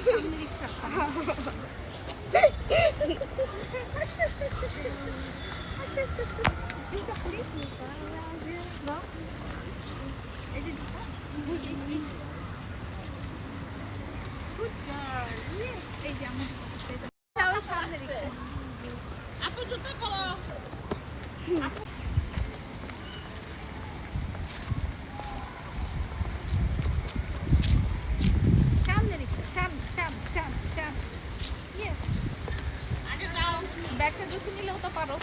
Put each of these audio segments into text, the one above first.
সামনে রিক্সা ব্যাগটা ঝুঁকি নিলেও তো পারো।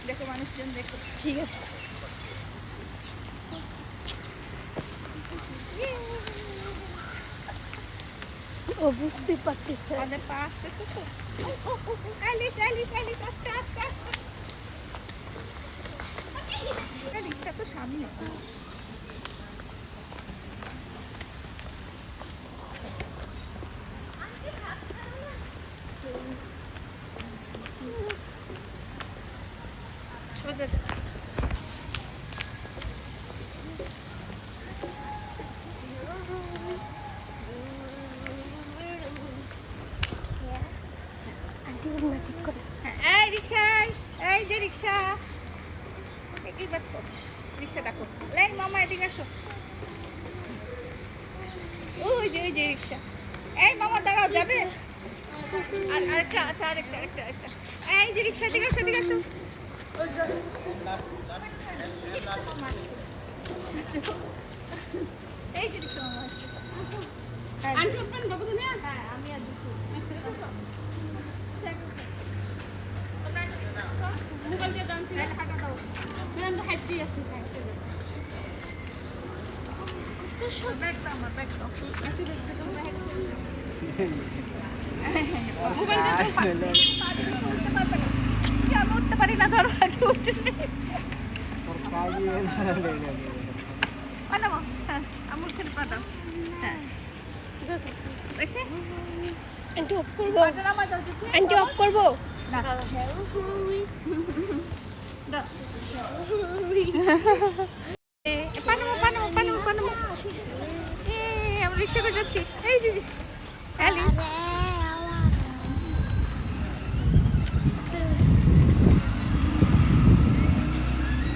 দেখো মানুষজন দেখো। ঠিক আছে, ও বুঝতে পারতেছে আমাদের পা আসতেছে তো। অ্যালিস অ্যালিস অ্যালিস আস্তে আস্তে আস্তে। রিক্সা তো সামনে। সোজা আন্টি না ঠিক করে। এই রিক্সায়, এই যে রিক্সা, এইবার তো রিক্সা ডাকো। লেন মামা এদিকে আসো। ওই যে রিক্সা। এই মামা দাঁড়াও, যাবে? আর আরেকটা, আচ্ছা আরেকটা আরেকটা আরেকটা। এই যে রিক্সা, এদিকে আসো এদিকে আসো। এই যে রিক্সা মামা আসছে। আন্টি ওপেন বাবু দুনিয়া। হ্যাঁ আমি আর দুটো। মোবাইল দিয়ে দাম দিয়ে টাকা দাও। ম্যাম তো হ্যাপি আছে। তো সব ব্যাগটা আমার ব্যাগ দাও। আসি দেখতে তো মোবাইল দিয়ে উঠতে পারবে না। কি আমি উঠতে পারি না, ধরো আগে উঠে। পাঠাবো, হ্যাঁ আমুল খেতে পাঠাও। হ্যাঁ দেখে আন্টি অফ করবো, নামা যাও যে আন্টি অফ করবো না। পানামো পানামো পানামো পানামো। আমরা রিক্সা করে যাচ্ছি। এই যে অ্যালিস